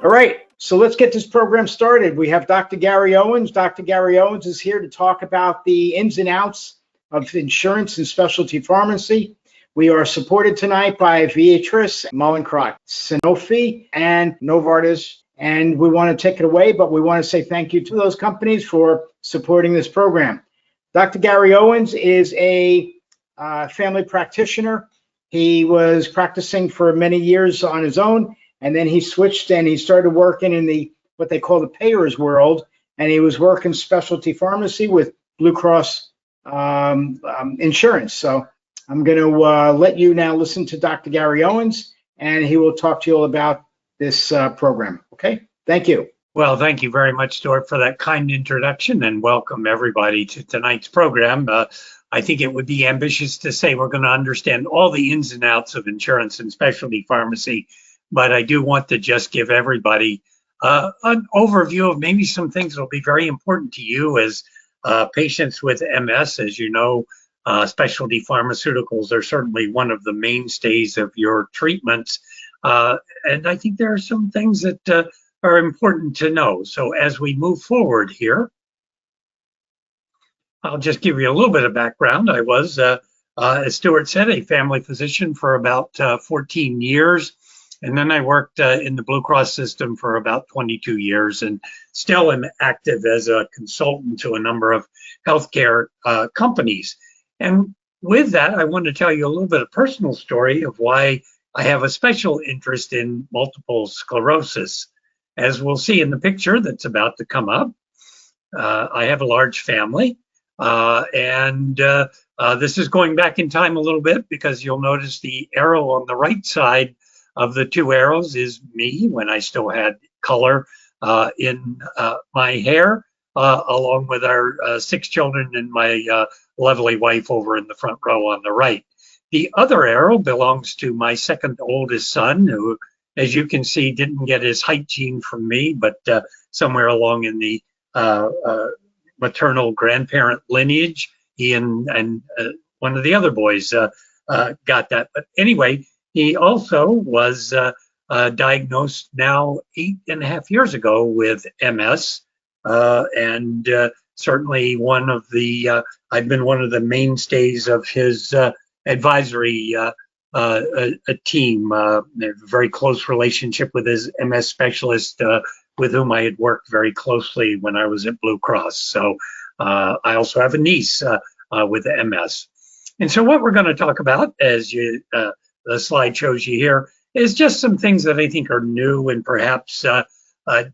All right, so let's get this program started. We have Dr. Gary Owens. Dr. Gary Owens is here to talk about the ins and outs of insurance and specialty pharmacy. We are supported tonight by Viatris, Mallinckrodt, Sanofi, and Novartis. And we want to take it away, but we want to say thank you to those companies for supporting this program. Dr. Gary Owens is a family practitioner. He was practicing for many years on his own, and then he switched and he started working in the what they call the payers world, and he was working specialty pharmacy with Blue Cross insurance. So I'm going to let you now listen to Dr. Gary Owens, and he will talk to you all about this program. Okay, thank you. Well, thank you very much, Stuart, for that kind introduction, and welcome everybody to tonight's program. I think it would be ambitious to say we're going to understand all the ins and outs of insurance and specialty pharmacy, but I do want to just give everybody an overview of maybe some things that will be very important to you as patients with MS. As you know, specialty pharmaceuticals are certainly one of the mainstays of your treatments, and I think there are some things that are important to know. So as we move forward here, I'll just give you a little bit of background. I was, as Stuart said, a family physician for about 14 years. And then I worked in the Blue Cross system for about 22 years and still am active as a consultant to a number of healthcare companies. And with that, I want to tell you a little bit of personal story of why I have a special interest in multiple sclerosis. As we'll see in the picture that's about to come up, I have a large family. And this is going back in time a little bit because you'll notice the arrow on the right side of the two arrows is me when I still had color in my hair, along with our 6 children and my lovely wife over in the front row on the right. The other arrow belongs to my second oldest son, who, as you can see, didn't get his height gene from me, but somewhere along in the maternal grandparent lineage, he and one of the other boys got that. But anyway, he also was diagnosed now 8.5 years ago with MS, and certainly one of the I've been one of the mainstays of his advisory team. A very close relationship with his MS specialist, with whom I had worked very closely when I was at Blue Cross. So I also have a niece with MS. And so what we're going to talk about, as the slide shows you here, is just some things that I think are new and perhaps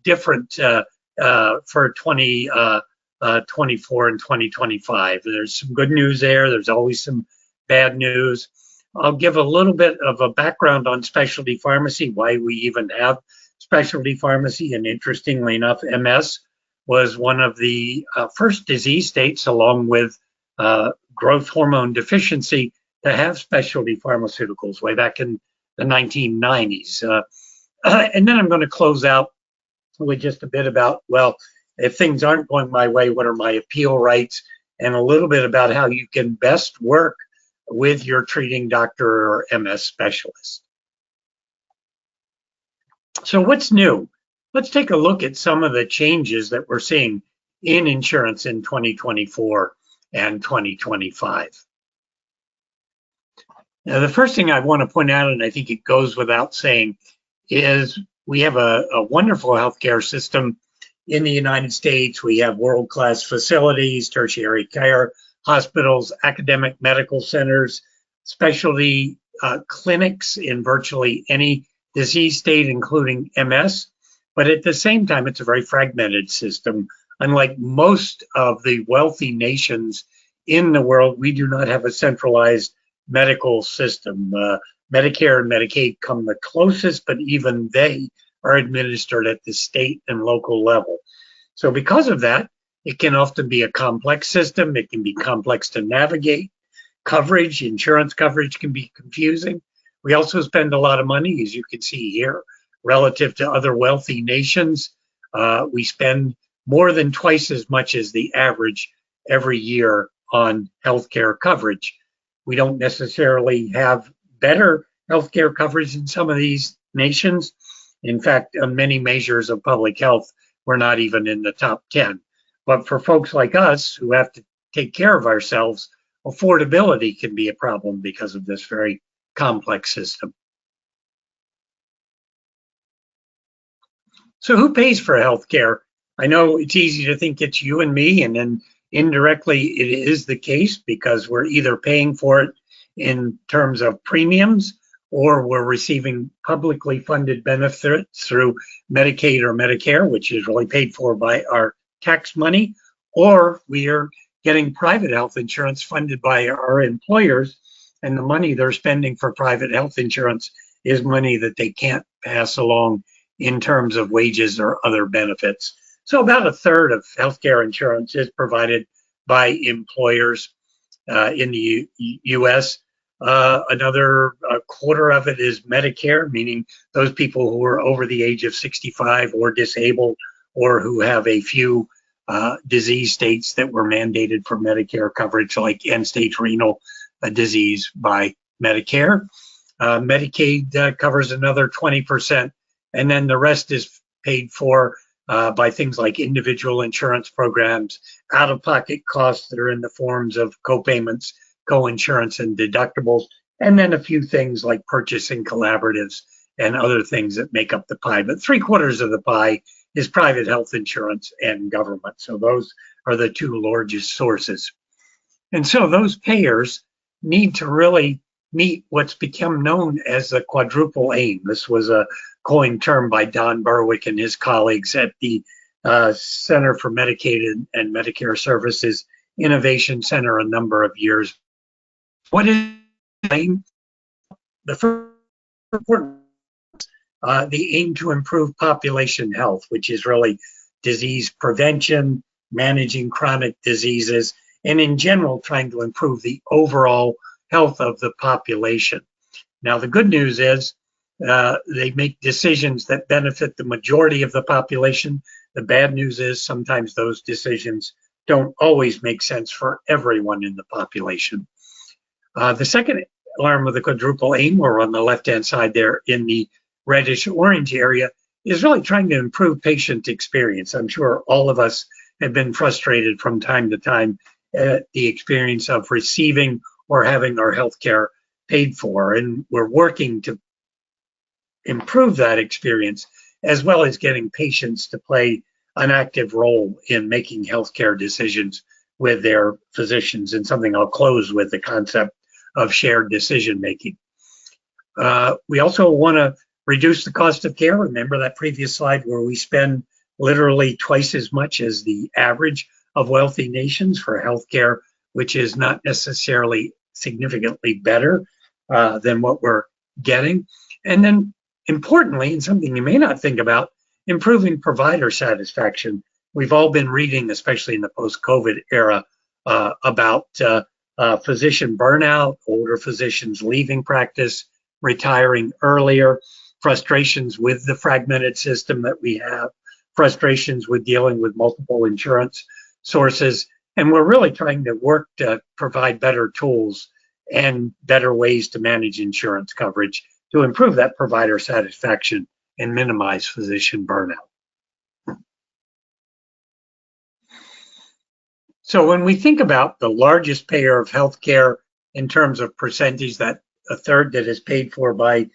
different for 2024 and 2025. There's some good news there. There's always some bad news. I'll give a little bit of a background on specialty pharmacy, why we even have specialty pharmacy, and interestingly enough, MS was one of the first disease states, along with growth hormone deficiency, to have specialty pharmaceuticals way back in the 1990s. And then I'm going to close out with just a bit about, well, if things aren't going my way, what are my appeal rights, and a little bit about how you can best work with your treating doctor or MS specialist. So what's new? Let's take a look at some of the changes that we're seeing in insurance in 2024 and 2025. Now, the first thing I want to point out, and I think it goes without saying, is we have a wonderful healthcare system in the United States. We have world-class facilities, tertiary care, hospitals, academic medical centers, specialty clinics in virtually any disease state, including MS. But at the same time, it's a very fragmented system. Unlike most of the wealthy nations in the world, we do not have a centralized medical system. Medicare and Medicaid come the closest, but even they are administered at the state and local level. So because of that, it can often be a complex system. It can be complex to navigate. Coverage, insurance coverage can be confusing. We also spend a lot of money, as you can see here, relative to other wealthy nations. We spend more than twice as much as the average every year on healthcare coverage. We don't necessarily have better healthcare coverage in some of these nations, In fact, on many measures of public health, we're not even in the top 10. But for folks like us who have to take care of ourselves, affordability can be a problem because of this very complex system. So who pays for healthcare? I know it's easy to think it's you and me, and then indirectly it is the case because we're either paying for it in terms of premiums or we're receiving publicly funded benefits through Medicaid or Medicare, which is really paid for by our tax money, or we are getting private health insurance funded by our employers, and the money they're spending for private health insurance is money that they can't pass along in terms of wages or other benefits. So about a third of healthcare insurance is provided by employers in the US. Another quarter of it is Medicare, meaning those people who are over the age of 65 or disabled or who have a few disease states that were mandated for Medicare coverage, like end-stage renal disease by Medicare. Medicaid covers another 20%, and then the rest is paid for by things like individual insurance programs, out-of-pocket costs that are in the forms of co-payments, co-insurance, and deductibles, and then a few things like purchasing collaboratives and other things that make up the pie. But 3/4 of the pie is private health insurance and government. So those are the two largest sources. And so those payers need to really meet what's become known as the quadruple aim. This was a coined term by Don Berwick and his colleagues at the Center for Medicaid and Medicare Services Innovation Center a number of years. What is the aim? The first important, the aim to improve population health, which is really disease prevention, managing chronic diseases, and in general, trying to improve the overall health of the population. Now, the good news is they make decisions that benefit the majority of the population. The bad news is sometimes those decisions don't always make sense for everyone in the population. The second arm of the quadruple aim, or on the left-hand side there in the reddish-orange area, is really trying to improve patient experience. I'm sure all of us have been frustrated from time to time at the experience of receiving or having our health care paid for, and we're working to improve that experience, as well as getting patients to play an active role in making healthcare decisions with their physicians, and something I'll close with, the concept of shared decision making. We also want to reduce the cost of care. Remember that previous slide where we spend literally twice as much as the average of wealthy nations for healthcare, which is not necessarily significantly better than what we're getting. And then importantly, and something you may not think about, improving provider satisfaction. We've all been reading, especially in the post-COVID era, about physician burnout, older physicians leaving practice, retiring earlier, frustrations with the fragmented system that we have, frustrations with dealing with multiple insurance sources. And we're really trying to work to provide better tools and better ways to manage insurance coverage to improve that provider satisfaction and minimize physician burnout. So when we think about the largest payer of healthcare in terms of percentage, that a third that is paid for by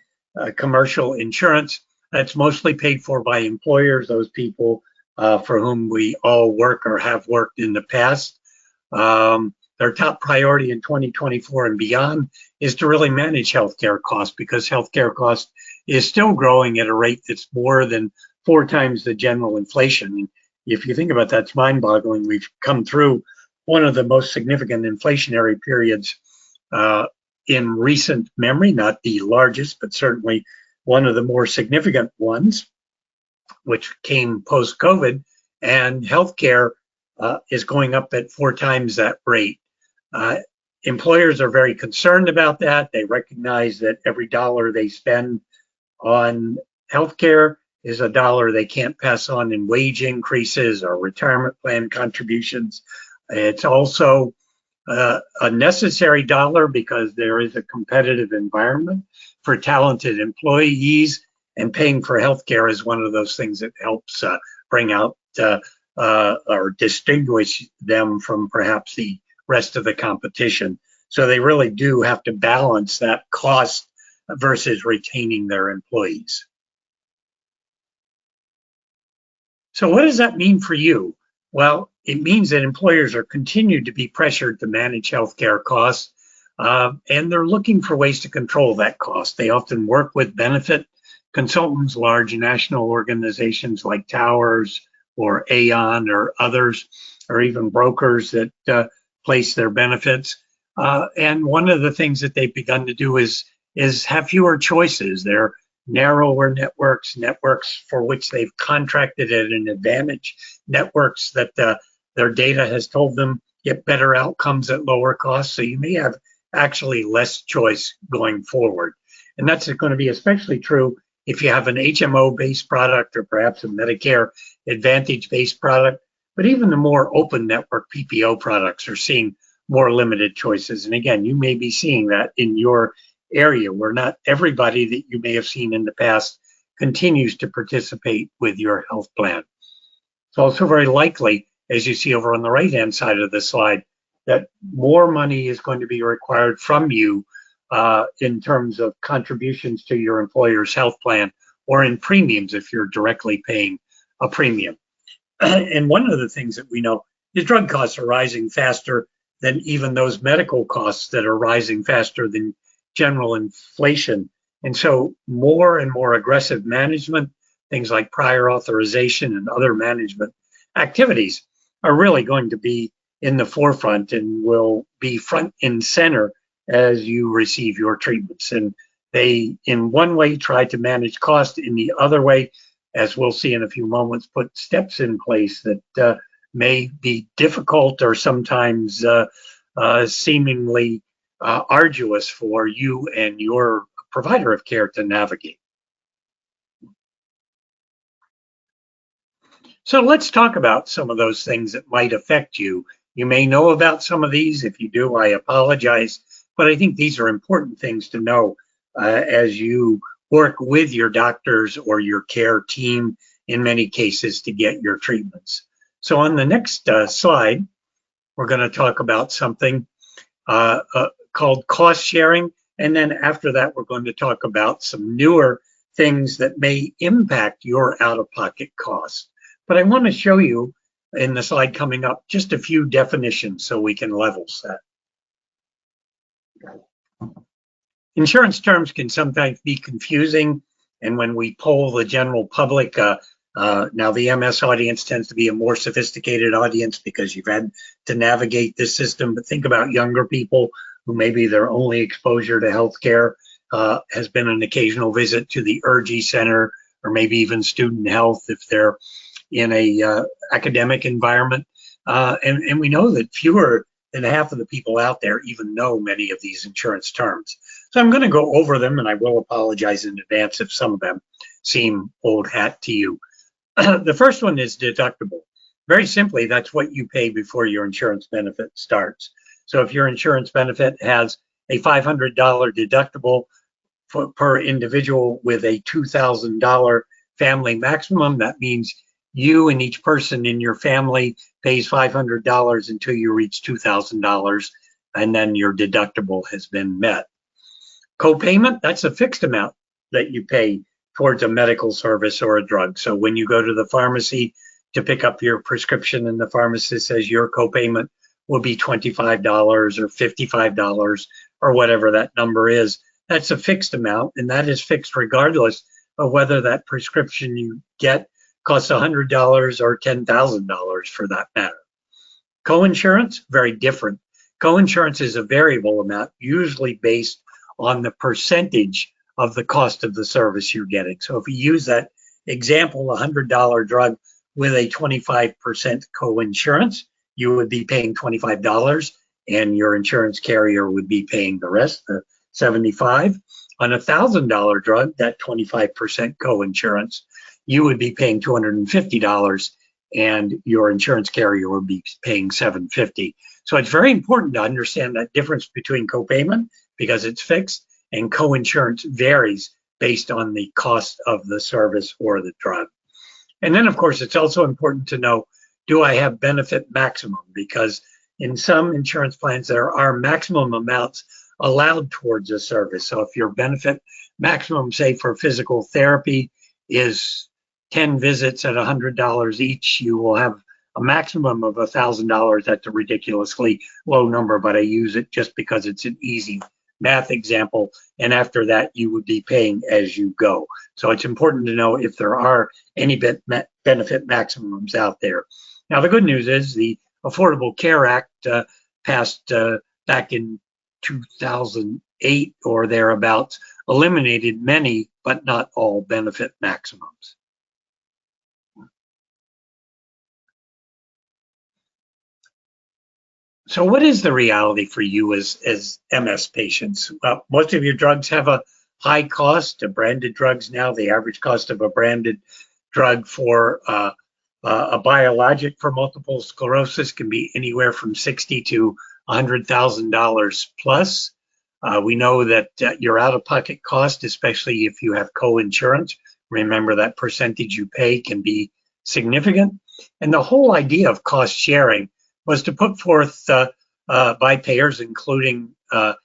commercial insurance, that's mostly paid for by employers, those people for whom we all work or have worked in the past. Their top priority in 2024 and beyond is to really manage healthcare costs, because healthcare cost is still growing at a rate that's more than 4 times the general inflation. If you think about that, it's mind-boggling. We've come through one of the most significant inflationary periods in recent memory, not the largest, but certainly one of the more significant ones, which came post-COVID, and healthcare is going up at 4 times that rate. Employers are very concerned about that. They recognize that every dollar they spend on healthcare is a dollar they can't pass on in wage increases or retirement plan contributions. It's also a necessary dollar because there is a competitive environment for talented employees, And paying for healthcare is one of those things that helps bring out or distinguish them from perhaps the rest of the competition. So they really do have to balance that cost versus retaining their employees. So what does that mean for you? Well, it means that employers are continued to be pressured to manage healthcare costs, and they're looking for ways to control that cost. They often work with benefit consultants, large national organizations like Towers or Aon or others, or even brokers that place their benefits. And one of the things that they've begun to do is have fewer choices. They're narrower networks for which they've contracted at an advantage, networks that their data has told them get better outcomes at lower costs. So you may have actually less choice going forward. And that's going to be especially true if you have an HMO-based product or perhaps a Medicare Advantage-based product. But even the more open network PPO products are seeing more limited choices. And again, you may be seeing that in your area where not everybody that you may have seen in the past continues to participate with your health plan. It's also very likely, as you see over on the right-hand side of the slide, that more money is going to be required from you in terms of contributions to your employer's health plan or in premiums if you're directly paying a premium. And one of the things that we know is drug costs are rising faster than even those medical costs that are rising faster than general inflation. And so more and more aggressive management, things like prior authorization and other management activities are really going to be in the forefront and will be front and center as you receive your treatments. And they, in one way, try to manage cost. In the other way, as we'll see in a few moments, put steps in place that may be difficult or sometimes seemingly arduous for you and your provider of care to navigate. So let's talk about some of those things that might affect you. You may know about some of these. If you do, I apologize. But I think these are important things to know as you work with your doctors or your care team in many cases to get your treatments. So on the next slide, we're going to talk about something called cost sharing. And then after that, we're going to talk about some newer things that may impact your out-of-pocket costs. But I want to show you in the slide coming up just a few definitions so we can level set. Insurance terms can sometimes be confusing, and when we poll the general public, now the MS audience tends to be a more sophisticated audience because you've had to navigate this system, but think about younger people who maybe their only exposure to healthcare has been an occasional visit to the Urology Center or maybe even student health if they're in a academic environment. And we know that fewer than half of the people out there even know many of these insurance terms. So I'm going to go over them, and I will apologize in advance if some of them seem old hat to you. The first one is deductible. Very simply, that's what you pay before your insurance benefit starts. So if your insurance benefit has a $500 deductible per individual with a $2,000 family maximum, that means you and each person in your family pays $500 until you reach $2,000, and then your deductible has been met. Copayment, that's a fixed amount that you pay towards a medical service or a drug. So when you go to the pharmacy to pick up your prescription and the pharmacist says your copayment will be $25 or $55 or whatever that number is, that's a fixed amount, and that is fixed regardless of whether that prescription you get costs $100 or $10,000 for that matter. Coinsurance, very different. Coinsurance is a variable amount, usually based on the percentage of the cost of the service you're getting. So if you use that example, a $100 drug with a 25% coinsurance, you would be paying $25 and your insurance carrier would be paying the rest, the $75. On a $1,000 drug, that 25% coinsurance, you would be paying $250 and your insurance carrier would be paying $750. So it's very important to understand that difference between copayment because it's fixed and coinsurance varies based on the cost of the service or the drug. And then, of course, it's also important to know, do I have benefit maximum? Because in some insurance plans, there are maximum amounts allowed towards a service. So if your benefit maximum, say for physical therapy, is 10 visits at $100 each, you will have a maximum of $1,000. That's a ridiculously low number, but I use it just because it's an easy math example. And after that, you would be paying as you go. So it's important to know if there are any benefit maximums out there. Now, the good news is the Affordable Care Act passed back in 2008 or thereabouts, eliminated many, but not all benefit maximums. So what is the reality for you as MS patients? Well, most of your drugs have a high cost. Branded drugs now, the average cost of a branded drug for a biologic for multiple sclerosis can be anywhere from $60,000 to $100,000 plus. We know that your out-of-pocket cost, especially if you have co-insurance, remember that percentage you pay can be significant. And the whole idea of cost sharing was to put forth by payers, including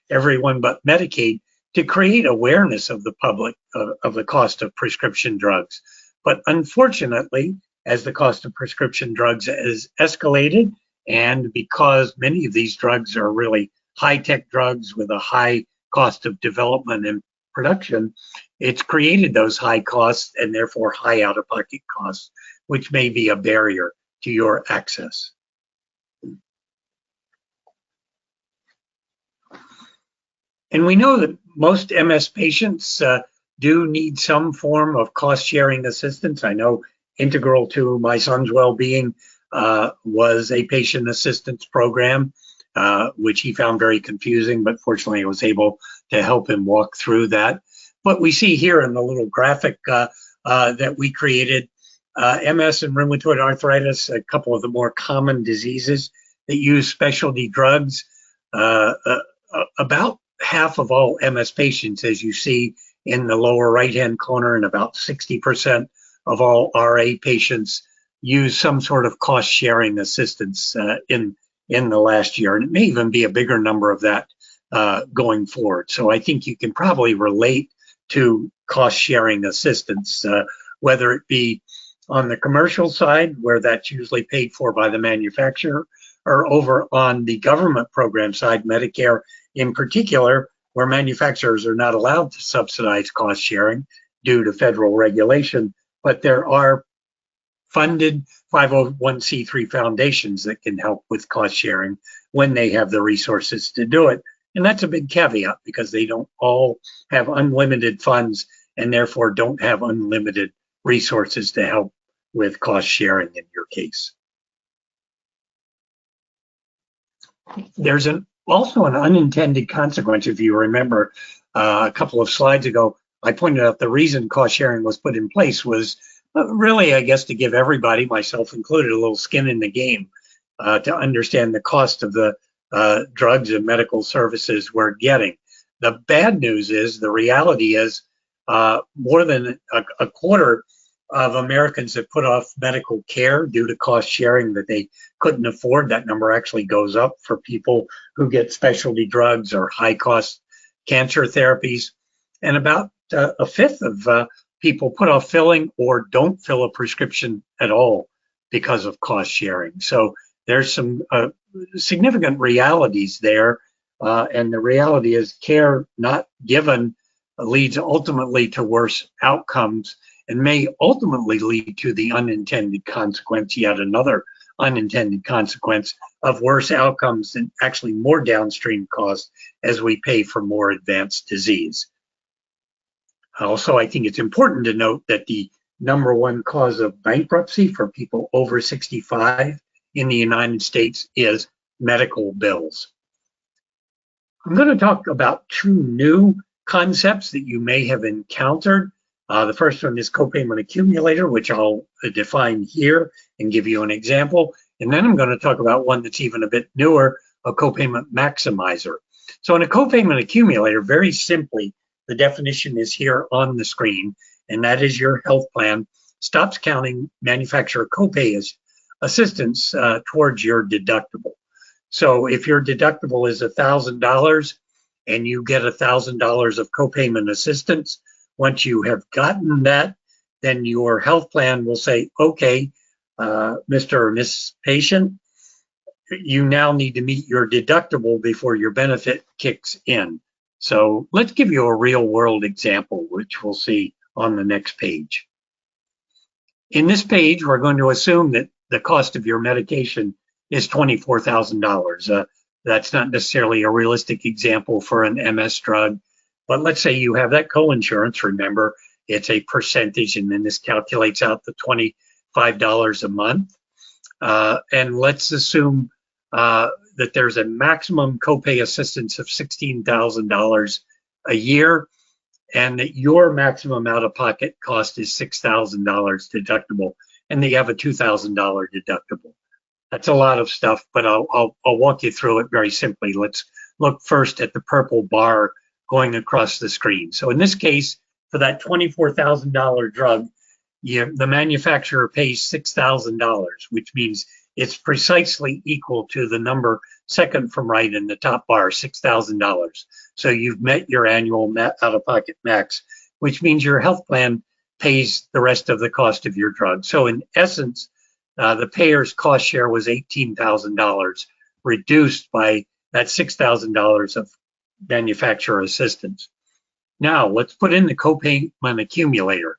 everyone but Medicaid, to create awareness of the public of the cost of prescription drugs. But unfortunately, as the cost of prescription drugs has escalated, and because many of these drugs are really high-tech drugs with a high cost of development and production, it's created those high costs and therefore high out-of-pocket costs, which may be a barrier to your access. And we know that most MS patients do need some form of cost-sharing assistance. I know integral to my son's well-being was a patient assistance program, which he found very confusing, but fortunately I was able to help him walk through that. But we see here in the little graphic that we created, MS and rheumatoid arthritis, a couple of the more common diseases that use specialty drugs. About half of all MS patients, as you see in the lower right-hand corner, and about 60% of all RA patients use some sort of cost-sharing assistance in the last year, and it may even be a bigger number of that going forward. So I think you can probably relate to cost-sharing assistance, whether it be on the commercial side, where that's usually paid for by the manufacturer, or over on the government program side, Medicare in particular, where manufacturers are not allowed to subsidize cost sharing due to federal regulation, but there are funded 501c3 foundations that can help with cost sharing when they have the resources to do it. And that's a big caveat, because they don't all have unlimited funds and therefore don't have unlimited resources to help with cost sharing in your case. There's also an unintended consequence. If you remember a couple of slides ago, I pointed out the reason cost sharing was put in place was really, I guess, to give everybody, myself included, a little skin in the game to understand the cost of the drugs and medical services we're getting. The bad news is, the reality is, more than a quarter of Americans have put off medical care due to cost sharing that they couldn't afford. That number actually goes up for people who get specialty drugs or high cost cancer therapies. And about a fifth of people put off filling or don't fill a prescription at all because of cost sharing. So there's some significant realities there. And the reality is, care not given leads ultimately to worse outcomes, and may ultimately lead to the unintended consequence, yet another unintended consequence of worse outcomes and actually more downstream costs as we pay for more advanced disease. Also, I think it's important to note that the #1 cause of bankruptcy for people over 65 in the United States is medical bills. I'm going to talk about two new concepts that you may have encountered. The first one is copayment accumulator, which I'll define here and give you an example. And then I'm going to talk about one that's even a bit newer, a copayment maximizer. So in a copayment accumulator, very simply, the definition is here on the screen, and that is your health plan stops counting manufacturer copay assistance towards your deductible. So if your deductible is $1,000 and you get $1,000 of copayment assistance, once you have gotten that, then your health plan will say, okay, Mr. or Miss Patient, you now need to meet your deductible before your benefit kicks in. So let's give you a real world example, which we'll see on the next page. In this page, we're going to assume that the cost of your medication is $24,000. That's not necessarily a realistic example for an MS drug, but let's say you have that coinsurance. Remember, it's a percentage, and then this calculates out the $25 a month. And let's assume that there's a maximum copay assistance of $16,000 a year, and that your maximum out-of-pocket cost is $6,000 deductible, and they have a $2,000 deductible. That's a lot of stuff, but I'll walk you through it very simply. Let's look first at the purple bar going across the screen. So in this case, for that $24,000 drug, the manufacturer pays $6,000, which means it's precisely equal to the number second from right in the top bar, $6,000. So you've met your annual out-of-pocket max, which means your health plan pays the rest of the cost of your drug. So in essence, the payer's cost share was $18,000, reduced by that $6,000 of manufacturer assistance. Now let's put in the copayment accumulator.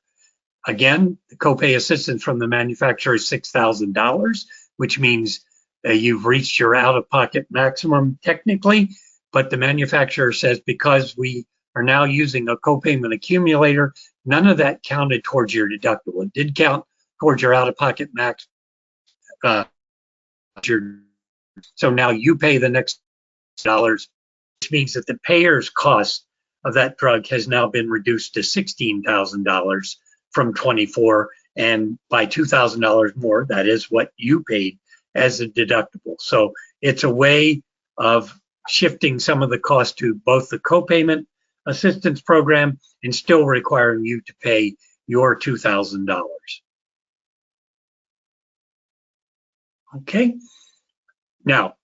Again, the copay assistance from the manufacturer is $6,000, which means you've reached your out-of-pocket maximum technically, but the manufacturer says because we are now using a copayment accumulator, none of that counted towards your deductible. It did count towards your out-of-pocket max. So now you pay the next dollars, which means that the payer's cost of that drug has now been reduced to $16,000 from $24,000, and by $2,000 more, that is what you paid as a deductible. So it's a way of shifting some of the cost to both the copayment assistance program and still requiring you to pay your $2,000. Okay, now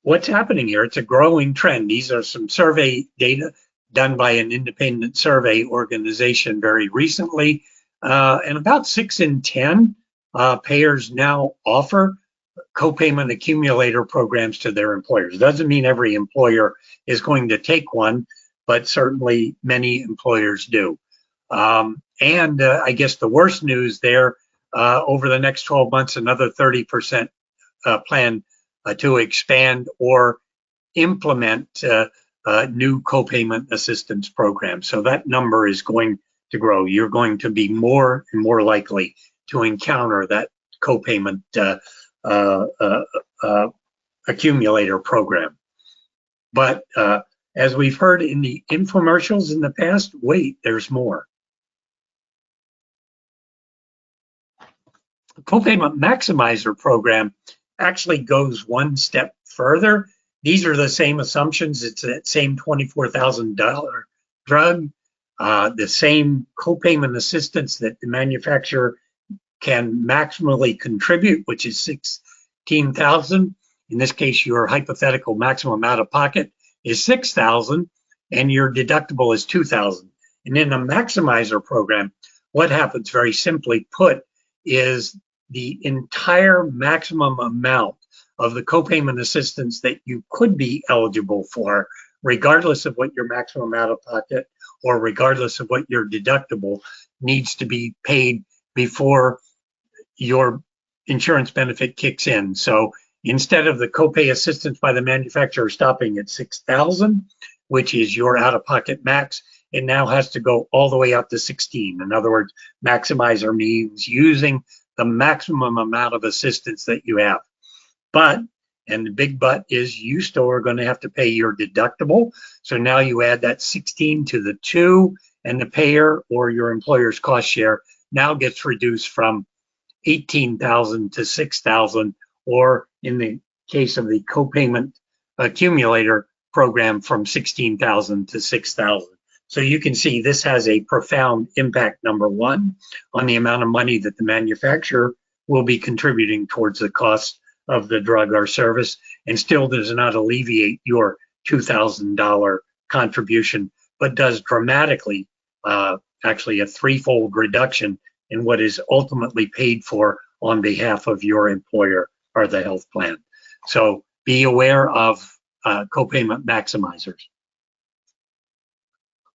what's happening here? It's a growing trend. These are some survey data done by an independent survey organization very recently, and about 6 in 10 payers now offer copayment accumulator programs to their employers. Doesn't mean every employer is going to take one, but certainly many employers do. And I guess the worst news there, over the next 12 months, another 30% plan to expand or implement new copayment assistance programs. So that number is going to grow. You're going to be more and more likely to encounter that copayment accumulator program. But as we've heard in the infomercials in the past, wait, there's more. The copayment maximizer program actually goes one step further. These are the same assumptions. It's that same $24,000 drug, the same copayment assistance that the manufacturer can maximally contribute, which is $16,000. In this case, your hypothetical maximum out of pocket is $6,000, and your deductible is $2,000. And in the maximizer program, what happens, very simply put, is the entire maximum amount of the copayment assistance that you could be eligible for, regardless of what your maximum out of pocket or regardless of what your deductible, needs to be paid before your insurance benefit kicks in. So instead of the copay assistance by the manufacturer stopping at $6,000, which is your out-of-pocket max, it now has to go all the way up to 16. In other words, maximizer means using the maximum amount of assistance that you have. But, and the big but is, you still are going to have to pay your deductible. So now you add that 16 to the 2, and the payer or your employer's cost share now gets reduced from $18,000 to $6,000, or in the case of the copayment accumulator program, from $16,000 to $6,000. So you can see this has a profound impact, number one, on the amount of money that the manufacturer will be contributing towards the cost of the drug or service, and still does not alleviate your $2,000 contribution, but does dramatically, actually a threefold reduction in what is ultimately paid for on behalf of your employer or the health plan. So be aware of copayment maximizers.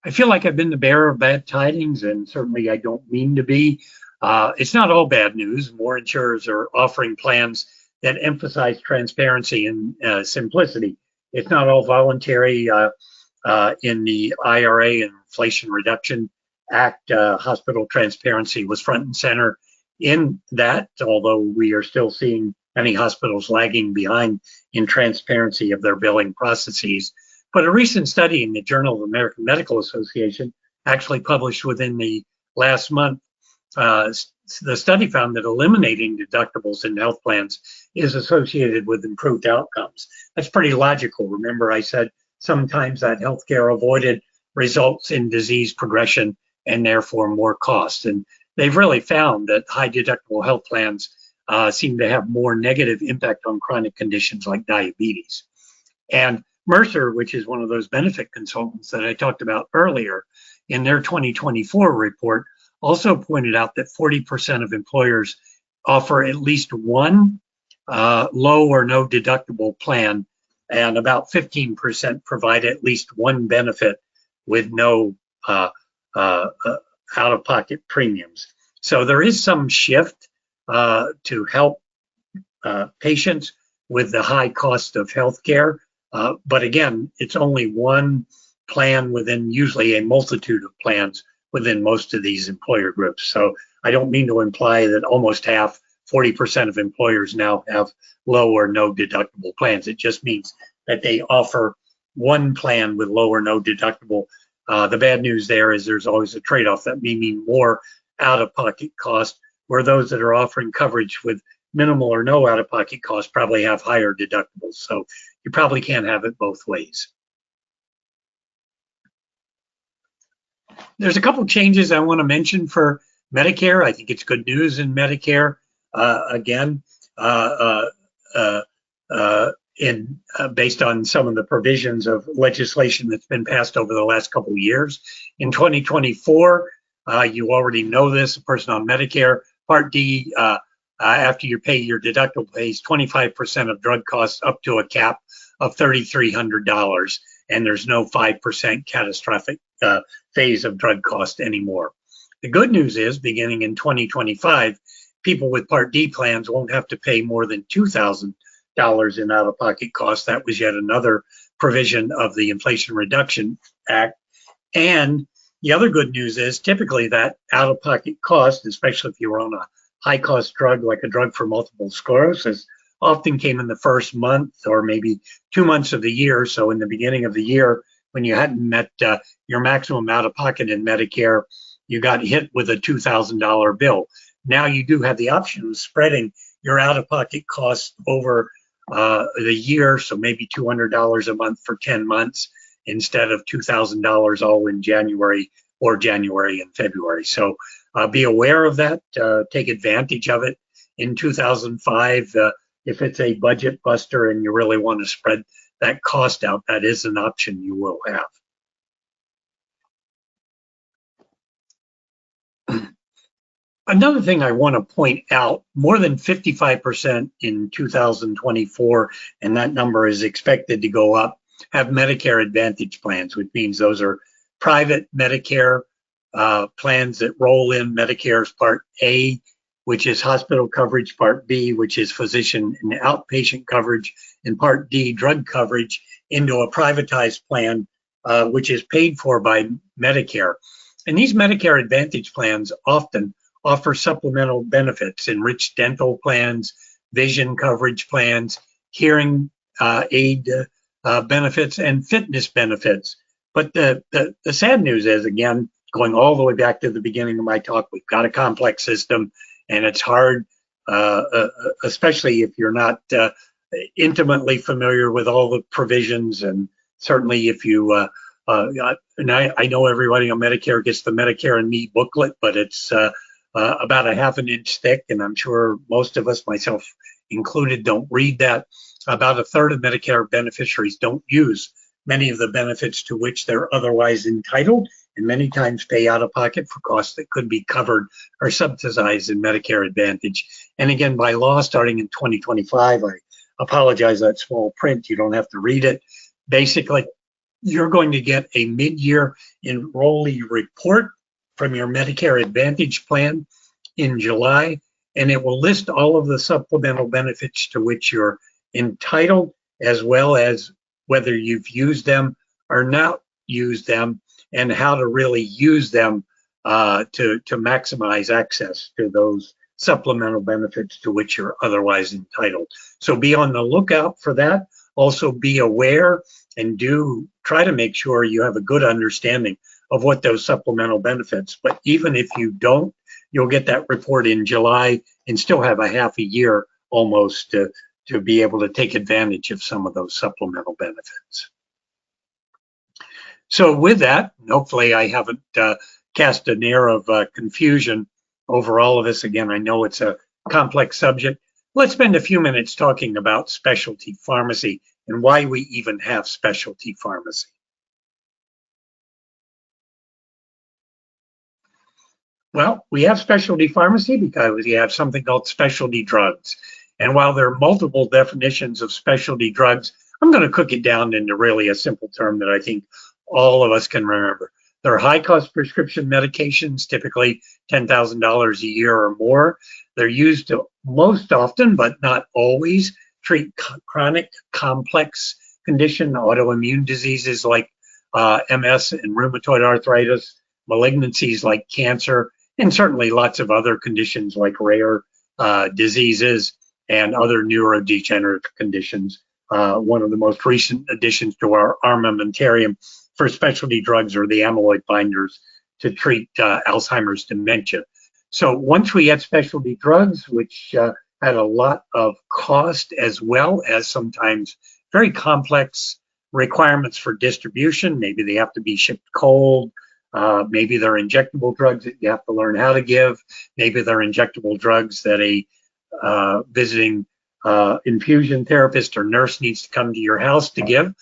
I feel like I've been the bearer of bad tidings, and certainly I don't mean to be. It's not all bad news. More insurers are offering plans that emphasize transparency and simplicity. It's not all voluntary. In the IRA and Inflation Reduction Act, hospital transparency was front and center in that, although we are still seeing many hospitals lagging behind in transparency of their billing processes. But a recent study in the Journal of the American Medical Association, actually published within the last month, the study found that eliminating deductibles in health plans is associated with improved outcomes. That's pretty logical. Remember, I said sometimes that healthcare avoided results in disease progression and therefore more cost. And they've really found that high deductible health plans seem to have more negative impact on chronic conditions like diabetes. And Mercer, which is one of those benefit consultants that I talked about earlier, in their 2024 report, also pointed out that 40% of employers offer at least one low or no deductible plan, and about 15% provide at least one benefit with no out-of-pocket premiums. So there is some shift to help patients with the high cost of healthcare. But again, it's only one plan within usually a multitude of plans within most of these employer groups. So I don't mean to imply that almost half, 40% of employers now have low or no deductible plans. It just means that they offer one plan with low or no deductible. The bad news there is there's always a trade-off. That may mean more out-of-pocket cost, where those that are offering coverage with minimal or no out-of-pocket cost probably have higher deductibles. So you probably can't have it both ways. There's a couple changes I want to mention for Medicare. I think it's good news in Medicare. Based on some of the provisions of legislation that's been passed over the last couple of years. In 2024, you already know this, a person on Medicare Part D, after you pay your deductible, pays 25% of drug costs up to a cap of $3,300, and there's no 5% catastrophic phase of drug cost anymore. The good news is, beginning in 2025, people with Part D plans won't have to pay more than $2,000 in out-of-pocket costs. That was yet another provision of the Inflation Reduction Act. And the other good news is typically that out-of-pocket cost, especially if you were on a high-cost drug like a drug for multiple sclerosis, often came in the first month or maybe 2 months of the year. So in the beginning of the year, when you hadn't met your maximum out-of-pocket in Medicare, you got hit with a $2,000 bill. Now you do have the option of spreading your out-of-pocket costs over the year, so maybe $200 a month for 10 months instead of $2,000 all in January and February. So be aware of that, take advantage of it. In 2005, if it's a budget buster and you really want to spread that cost out, that is an option you will have. Another thing I want to point out, more than 55% in 2024, and that number is expected to go up, have Medicare Advantage plans, which means those are private Medicare plans that roll in Medicare's Part A, which is hospital coverage, Part B, which is physician and outpatient coverage, and Part D, drug coverage, into a privatized plan, which is paid for by Medicare. And these Medicare Advantage plans often offer supplemental benefits, enriched dental plans, vision coverage plans, hearing aid benefits, and fitness benefits. But the sad news is, again, going all the way back to the beginning of my talk, we've got a complex system, and it's hard, especially if you're not intimately familiar with all the provisions, and certainly if you and I know everybody on Medicare gets the Medicare and Me booklet, but it's about a half an inch thick, and I'm sure most of us, myself included, don't read that. About a third of Medicare beneficiaries don't use many of the benefits to which they're otherwise entitled, and many times pay out of pocket for costs that could be covered or subsidized in Medicare Advantage. And again, by law, starting in 2025, I apologize, that small print, you don't have to read it. Basically, you're going to get a mid-year enrollee report from your Medicare Advantage plan in July, and it will list all of the supplemental benefits to which you're entitled, as well as whether you've used them or not used them, and how to really use them to maximize access to those supplemental benefits to which you're otherwise entitled. So be on the lookout for that. Also be aware and do try to make sure you have a good understanding of what those supplemental benefits. But even if you don't, you'll get that report in July and still have a half a year almost to be able to take advantage of some of those supplemental benefits. So with that, hopefully I haven't cast an air of confusion over all of this. Again, I know it's a complex subject. Let's spend a few minutes talking about specialty pharmacy and why we even have specialty pharmacy. Well, we have specialty pharmacy because we have something called specialty drugs. And while there are multiple definitions of specialty drugs, I'm going to cook it down into really a simple term that I think all of us can remember. They're high-cost prescription medications, typically $10,000 a year or more. They're used to most often, but not always, treat chronic, complex condition, autoimmune diseases like MS and rheumatoid arthritis, malignancies like cancer, and certainly lots of other conditions like rare diseases and other neurodegenerative conditions. One of the most recent additions to our armamentarium for specialty drugs are the amyloid binders to treat Alzheimer's dementia. So once we had specialty drugs, which had a lot of cost as well as sometimes very complex requirements for distribution, maybe they have to be shipped cold, maybe they're injectable drugs that you have to learn how to give, maybe they're injectable drugs that a visiting infusion therapist or nurse needs to come to your house to give.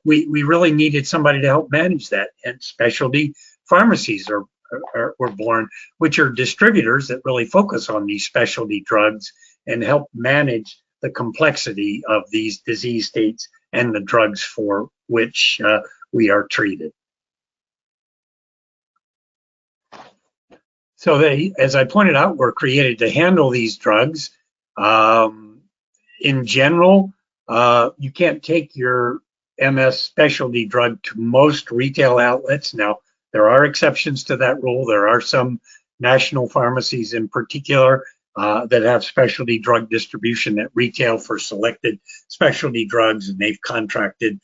We really needed somebody to help manage that, and specialty pharmacies were born, which are distributors that really focus on these specialty drugs and help manage the complexity of these disease states and the drugs for which we are treated. So they, as I pointed out, were created to handle these drugs. In general, you can't take your MS specialty drug to most retail outlets. Now, there are exceptions to that rule. There are some national pharmacies in particular that have specialty drug distribution at retail for selected specialty drugs, and they've contracted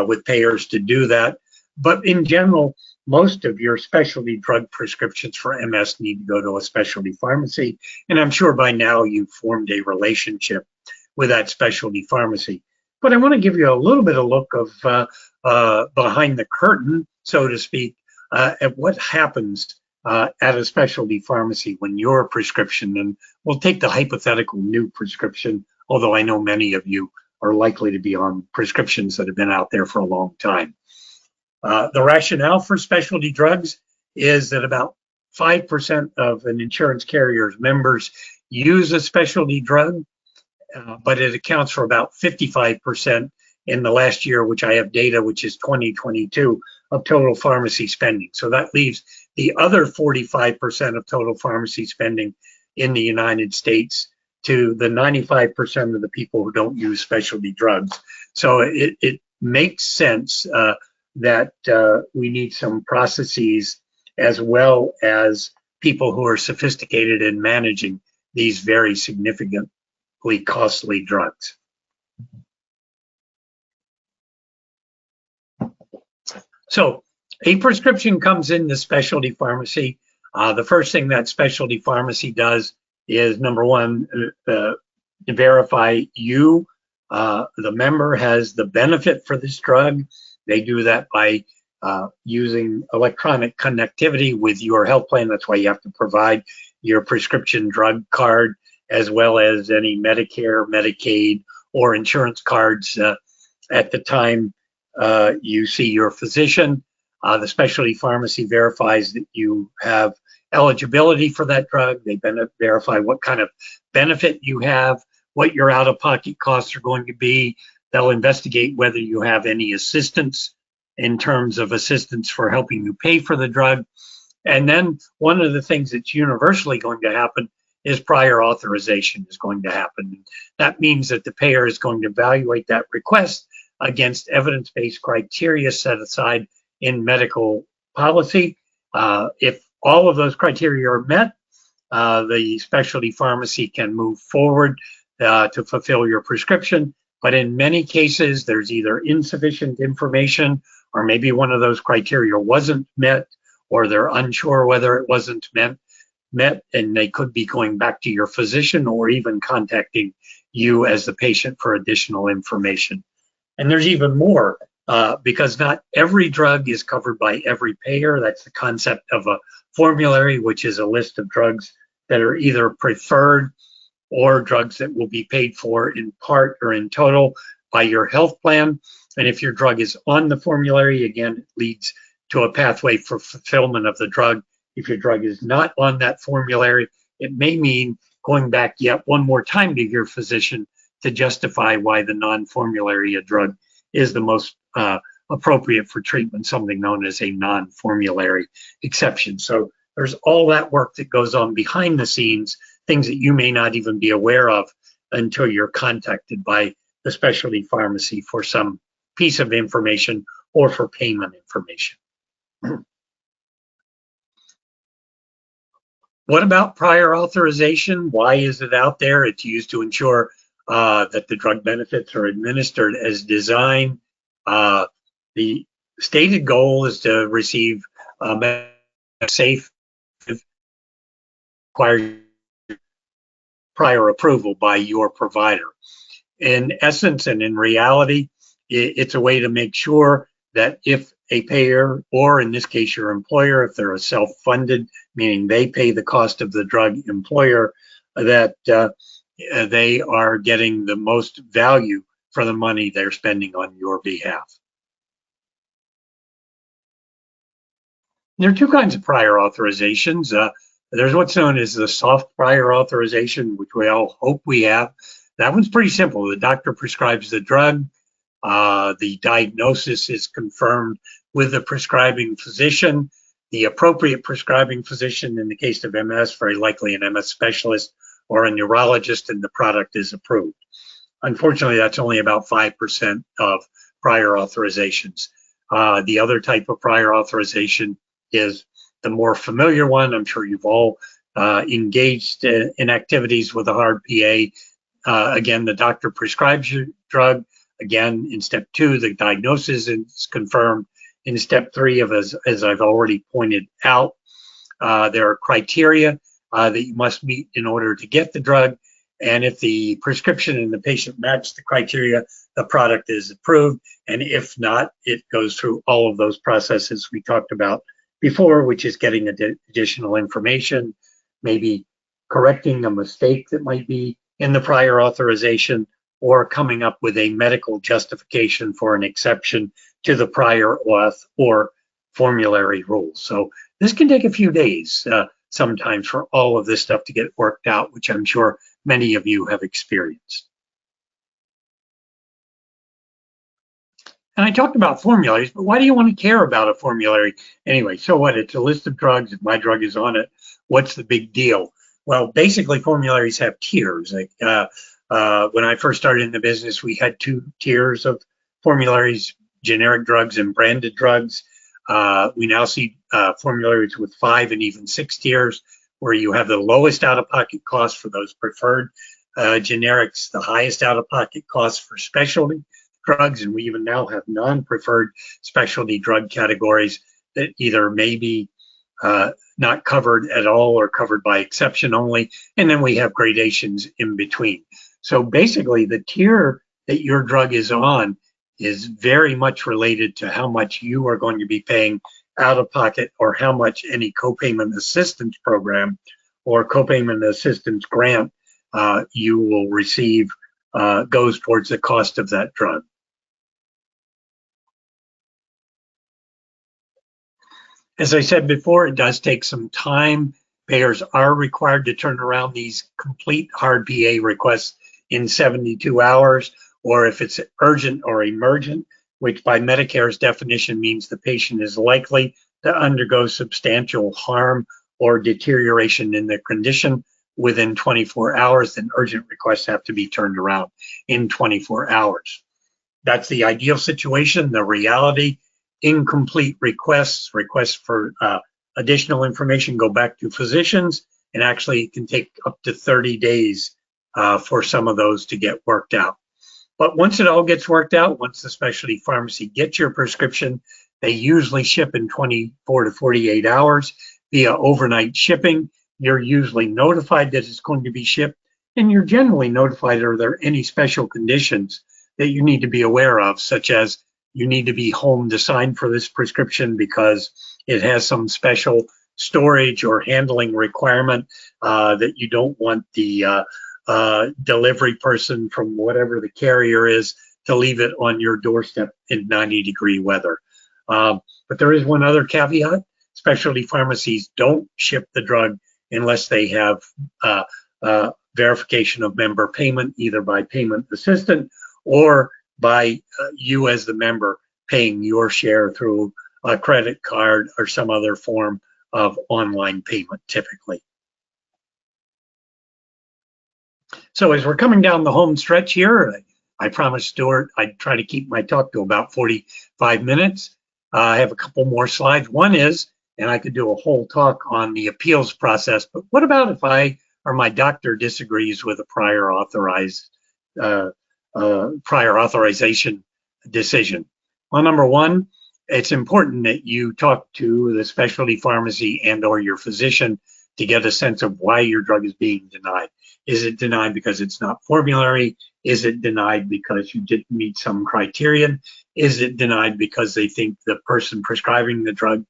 with payers to do that. But in general, most of your specialty drug prescriptions for MS need to go to a specialty pharmacy. And I'm sure by now you've formed a relationship with that specialty pharmacy. But I want to give you a little bit of look of behind the curtain, so to speak, at what happens at a specialty pharmacy when your prescription, and we'll take the hypothetical new prescription, although I know many of you are likely to be on prescriptions that have been out there for a long time. The rationale for specialty drugs is that about 5% of an insurance carrier's members use a specialty drug, but it accounts for about 55% in the last year, which I have data, which is 2022, of total pharmacy spending. So that leaves the other 45% of total pharmacy spending in the United States to the 95% of the people who don't use specialty drugs. So it makes sense that we need some processes as well as people who are sophisticated in managing these very significantly costly drugs. So a prescription comes in the specialty pharmacy. The first thing that specialty pharmacy does is, number one, to verify you, the member, has the benefit for this drug. They do that by using electronic connectivity with your health plan. That's why you have to provide your prescription drug card, as well as any Medicare, Medicaid, or insurance cards at the time you see your physician. The specialty pharmacy verifies that you have eligibility for that drug. They verify what kind of benefit you have, what your out-of-pocket costs are going to be. They'll investigate whether you have any assistance in terms of assistance for helping you pay for the drug. And then one of the things that's universally going to happen is prior authorization is going to happen. That means that the payer is going to evaluate that request against evidence-based criteria set aside in medical policy. If all of those criteria are met, the specialty pharmacy can move forward to fulfill your prescription. But in many cases, there's either insufficient information, or maybe one of those criteria wasn't met, or they're unsure whether it wasn't met, and they could be going back to your physician or even contacting you as the patient for additional information. And there's even more, because not every drug is covered by every payer. That's the concept of a formulary, which is a list of drugs that are either preferred or drugs that will be paid for in part or in total by your health plan. And if your drug is on the formulary, again, it leads to a pathway for fulfillment of the drug. If your drug is not on that formulary, it may mean going back yet one more time to your physician to justify why the non-formulary drug is the most appropriate for treatment, something known as a non-formulary exception. So there's all that work that goes on behind the scenes, things that you may not even be aware of until you're contacted by the specialty pharmacy for some piece of information or for payment information. What about prior authorization? Why is it out there? It's used to ensure that the drug benefits are administered as designed. The stated goal is to receive safe, requires prior approval by your provider. In essence and in reality, it's a way to make sure that if a payer, or in this case your employer, if they're a self-funded, meaning they pay the cost of the drug employer, that they are getting the most value for the money they're spending on your behalf. There are two kinds of prior authorizations. There's what's known as the soft prior authorization, which we all hope we have. That one's pretty simple. The doctor prescribes the drug. The diagnosis is confirmed with the prescribing physician. The appropriate prescribing physician, in the case of MS, very likely an MS specialist or a neurologist, and the product is approved. Unfortunately, that's only about 5% of prior authorizations. The other type of prior authorization is the more familiar one. I'm sure you've all engaged in activities with a hard PA. Again, the doctor prescribes your drug. Again, in step 2, the diagnosis is confirmed. In step 3, as I've already pointed out, there are criteria that you must meet in order to get the drug. And if the prescription and the patient match the criteria, the product is approved. And if not, it goes through all of those processes we talked about before, which is getting additional information, maybe correcting a mistake that might be in the prior authorization, or coming up with a medical justification for an exception to the prior auth or formulary rules. So this can take a few days sometimes for all of this stuff to get worked out, which I'm sure many of you have experienced. And I talked about formularies, but why do you want to care about a formulary anyway? So what? It's a list of drugs. If my drug is on it, what's the big deal? Well, basically, formularies have tiers. Like when I first started in the business, we had 2 tiers of formularies: generic drugs and branded drugs. We now see formularies with 5 and even 6 tiers, where you have the lowest out-of-pocket cost for those preferred generics, the highest out-of-pocket cost for specialty drugs, and we even now have non-preferred specialty drug categories that either may be not covered at all or covered by exception only, and then we have gradations in between. So basically, the tier that your drug is on is very much related to how much you are going to be paying out of pocket, or how much any copayment assistance program or copayment assistance grant you will receive goes towards the cost of that drug. As I said before, it does take some time. Payers are required to turn around these complete hard PA requests in 72 hours, or if it's urgent or emergent, which by Medicare's definition means the patient is likely to undergo substantial harm or deterioration in their condition within 24 hours, then urgent requests have to be turned around in 24 hours. That's the ideal situation. The reality, incomplete requests for additional information go back to physicians, and actually it can take up to 30 days for some of those to get worked out. But once it all gets worked out, once the specialty pharmacy gets your prescription, they usually ship in 24 to 48 hours via overnight shipping. You're usually notified that it's going to be shipped, and you're generally notified are there any special conditions that you need to be aware of, such as you need to be home to sign for this prescription because it has some special storage or handling requirement that you don't want the delivery person from whatever the carrier is to leave it on your doorstep in 90-degree weather. But there is one other caveat. Specialty pharmacies don't ship the drug unless they have verification of member payment, either by payment assistant or by you as the member paying your share through a credit card or some other form of online payment typically. So as we're coming down the home stretch here, I promised Stuart I'd try to keep my talk to about 45 minutes. I have a couple more slides. One is, and I could do a whole talk on the appeals process, but what about if I or my doctor disagrees with a prior authorization decision? Well, number one, it's important that you talk to the specialty pharmacy and or your physician to get a sense of why your drug is being denied. Is it denied because it's not formulary? Is it denied because you didn't meet some criterion? Is it denied because they think the person prescribing the drug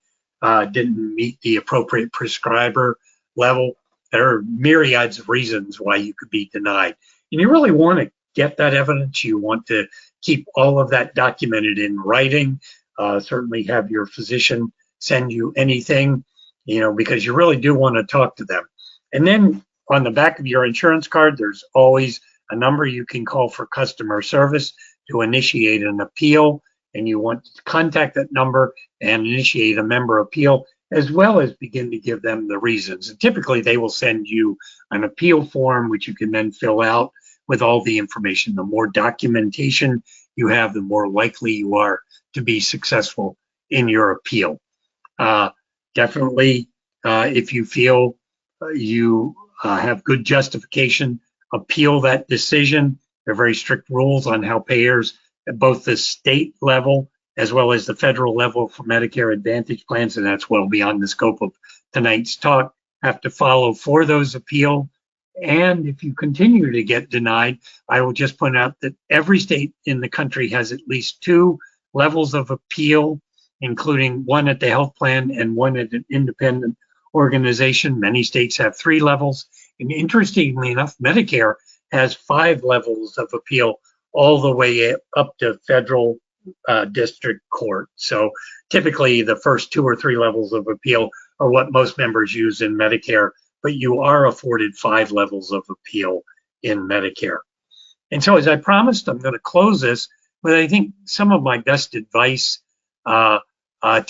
didn't meet the appropriate prescriber level? There are myriads of reasons why you could be denied. And you really want to get that evidence. You want to keep all of that documented in writing. Certainly have your physician send you anything, because you really do want to talk to them. And then on the back of your insurance card, there's always a number you can call for customer service to initiate an appeal. And you want to contact that number and initiate a member appeal, as well as begin to give them the reasons. And typically, they will send you an appeal form, which you can then fill out with all the information. The more documentation you have, the more likely you are to be successful in your appeal. Definitely, if you feel you have good justification, appeal that decision. There are very strict rules on how payers at both the state level as well as the federal level for Medicare Advantage plans, and that's well beyond the scope of tonight's talk, have to follow for those appeal. And if you continue to get denied, I will just point out that every state in the country has at least 2 levels of appeal, including one at the health plan and one at an independent organization. Many states have 3 levels. And interestingly enough, Medicare has 5 levels of appeal, all the way up to federal district court. So typically the first 2 or 3 levels of appeal are what most members use in Medicare, but you are afforded 5 levels of appeal in Medicare. And so as I promised, I'm going to close this with, I think, some of my best advice to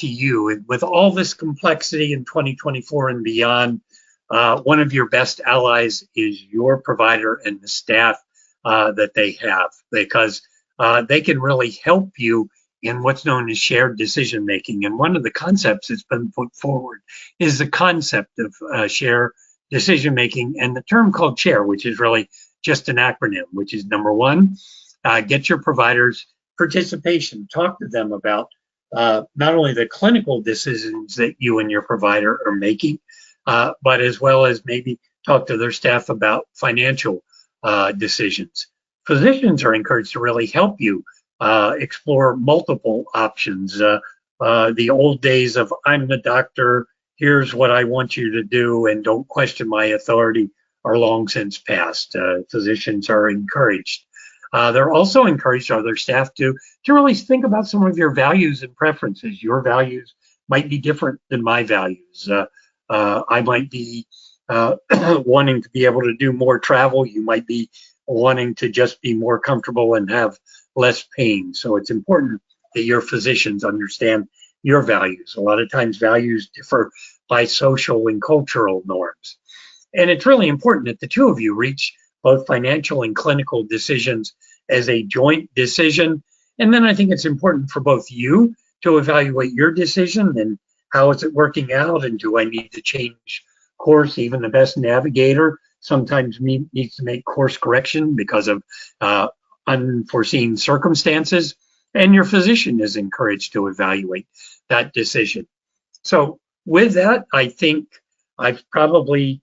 you. With all this complexity in 2024 and beyond, one of your best allies is your provider and the staff that they have, because they can really help you in what's known as shared decision making. And one of the concepts that's been put forward is the concept of shared decision making, and the term called SHARE, which is really just an acronym, which is number 1, get your providers participation. Talk to them about not only the clinical decisions that you and your provider are making, but as well as maybe talk to their staff about financial decisions. Physicians are encouraged to really help you explore multiple options. The old days of I'm the doctor, here's what I want you to do, and don't question my authority are long since past. Physicians are encouraged. They're also encouraged, other staff, to really think about some of your values and preferences. Your values might be different than my values. I might be wanting to be able to do more travel. You might be wanting to just be more comfortable and have less pain. So it's important that your physicians understand your values. A lot of times values differ by social and cultural norms. And it's really important that the two of you reach both financial and clinical decisions as a joint decision. And then I think it's important for both you to evaluate your decision and how is it working out, and do I need to change course? Even the best navigator sometimes needs to make course correction because of unforeseen circumstances, and your physician is encouraged to evaluate that decision. So with that, I think I've probably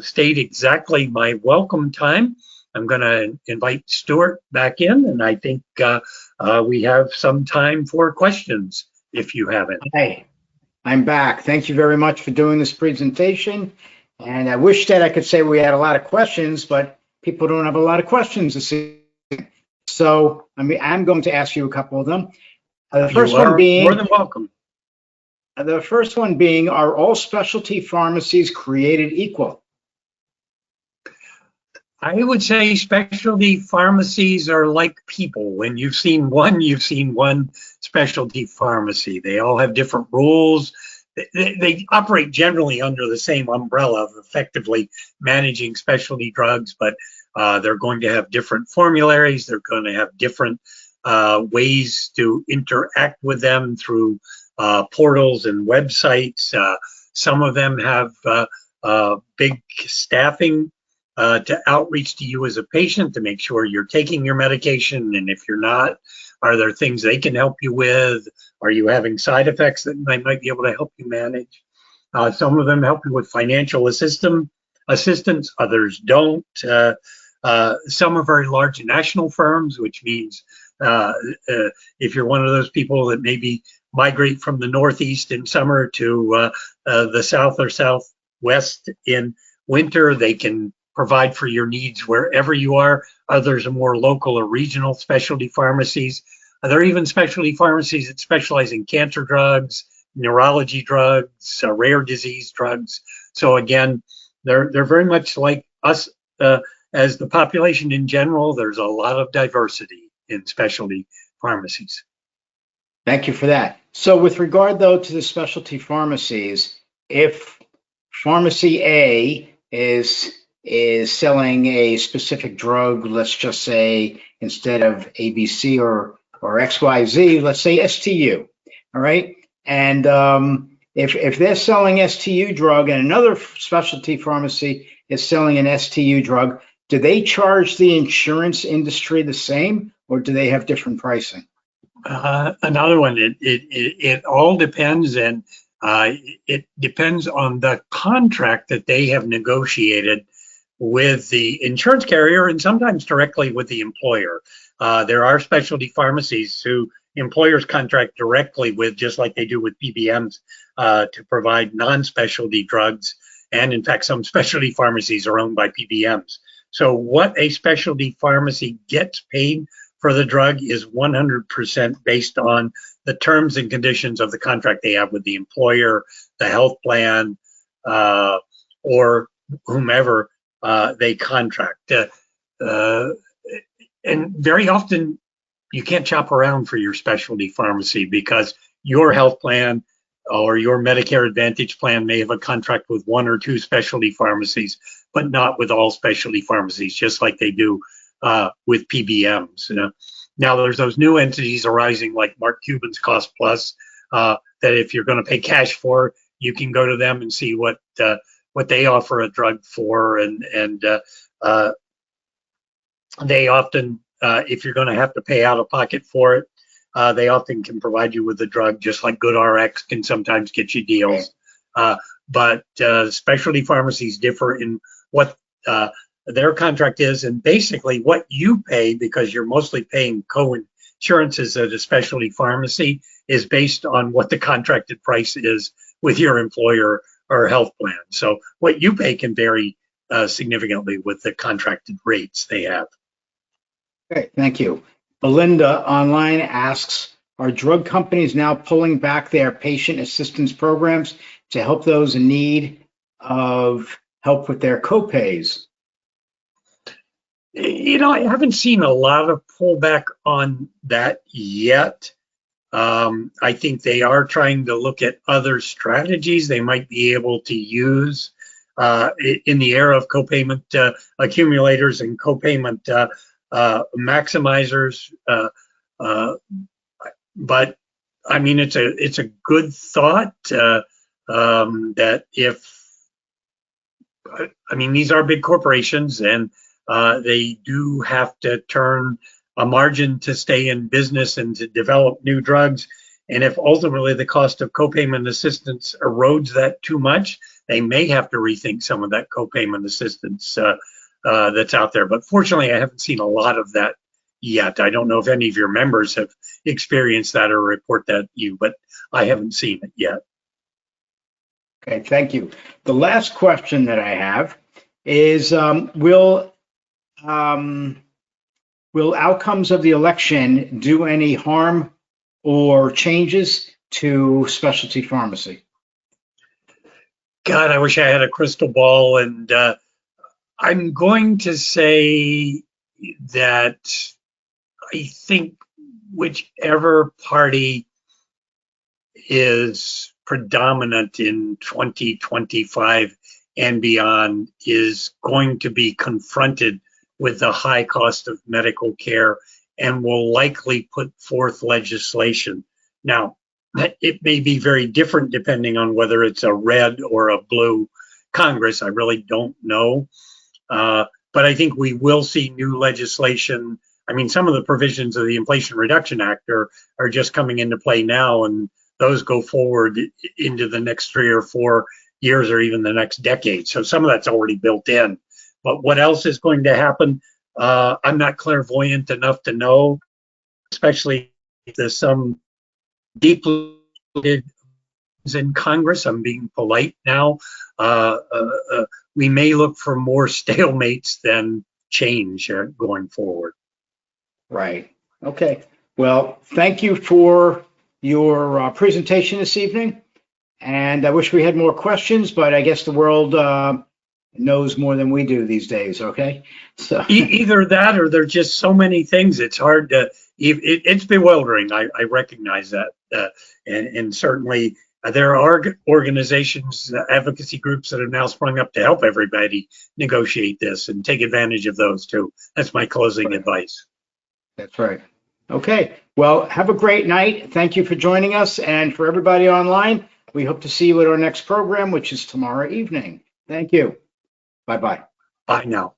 stayed exactly my welcome time. I'm going to invite Stuart back in, and I think we have some time for questions if you have any. Hey, I'm back. Thank you very much for doing this presentation. And I wish that I could say we had a lot of questions, but people don't have a lot of questions this evening. So I'm going to ask you a couple of them. The first one being, more than welcome. The first one being, are all specialty pharmacies created equal? I would say specialty pharmacies are like people. When you've seen one specialty pharmacy. They all have different rules. They operate generally under the same umbrella of effectively managing specialty drugs, but they're going to have different formularies. They're going to have different ways to interact with them through portals and websites. Some of them have big staffing to outreach to you as a patient to make sure you're taking your medication. And if you're not, are there things they can help you with? Are you having side effects that they might be able to help you manage? Some of them help you with financial assistance, others don't. Some are very large national firms, which means if you're one of those people that maybe migrate from the Northeast in summer to the South or Southwest in winter, they can provide for your needs wherever you are. Others are more local or regional specialty pharmacies. There are even specialty pharmacies that specialize in cancer drugs, neurology drugs, rare disease drugs. So again, they're very much like us as the population in general. There's a lot of diversity in specialty pharmacies. Thank you for that. So with regard, though, to the specialty pharmacies, if pharmacy A is selling a specific drug, let's just say instead of ABC or XYZ, let's say STU, all right? And if they're selling STU drug and another specialty pharmacy is selling an STU drug, do they charge the insurance industry the same, or do they have different pricing? Another one, it all depends, and it depends on the contract that they have negotiated with the insurance carrier and sometimes directly with the employer. There are specialty pharmacies who employers contract directly with, just like they do with PBMs, to provide non-specialty drugs. And in fact, some specialty pharmacies are owned by PBMs. So what a specialty pharmacy gets paid for the drug is 100% based on the terms and conditions of the contract they have with the employer, the health plan, or whomever they contract. And very often you can't shop around for your specialty pharmacy because your health plan or your Medicare Advantage plan may have a contract with one or two specialty pharmacies, but not with all specialty pharmacies, just like they do with PBMs. Now there's those new entities arising like Mark Cuban's Cost Plus that if you're going to pay cash for, you can go to them and see what they offer a drug for, and they often, if you're going to have to pay out of pocket for it, they often can provide you with the drug, just like GoodRx can sometimes get you deals. But specialty pharmacies differ in what their contract is, and basically what you pay, because you're mostly paying insurances at a specialty pharmacy is based on what the contracted price is with your employer or health plan. So what you pay can vary significantly with the contracted rates they have. Okay, thank you. Belinda online asks, are drug companies now pulling back their patient assistance programs to help those in need of help with their copays? You know, I haven't seen a lot of pullback on that yet. I think they are trying to look at other strategies they might be able to use in the era of copayment accumulators and copayment maximizers. But I mean, it's a good thought that if, I mean, these are big corporations and they do have to turn a margin to stay in business and to develop new drugs. And if ultimately the cost of copayment assistance erodes that too much, they may have to rethink some of that copayment assistance that's out there. But fortunately, I haven't seen a lot of that yet. I don't know if any of your members have experienced that or report that to you, but I haven't seen it yet. Okay, thank you. The last question that I have is, will outcomes of the election do any harm or changes to specialty pharmacy? God, I wish I had a crystal ball, and I'm going to say that I think whichever party is predominant in 2025 and beyond is going to be confronted with the high cost of medical care and will likely put forth legislation. Now, it may be very different depending on whether it's a red or a blue Congress. I really don't know. But I think we will see new legislation. I mean, some of the provisions of the Inflation Reduction Act are just coming into play now, and those go forward into the next 3 or 4 years or even the next decade. So some of that's already built in. But what else is going to happen? I'm not clairvoyant enough to know, especially if there's some deeply in Congress. I'm being polite now. We may look for more stalemates than change going forward. Right. Okay. Well, thank you for your presentation this evening. And I wish we had more questions, but I guess the world knows more than we do these days. Okay. So either that or there's just so many things. It's hard to, it's bewildering. I recognize that. And certainly there are organizations, advocacy groups that have now sprung up to help everybody negotiate this and take advantage of those too. That's my closing advice. That's right. Okay. Well, have a great night. Thank you for joining us. And for everybody online, we hope to see you at our next program, which is tomorrow evening. Thank you. Bye-bye. Bye now.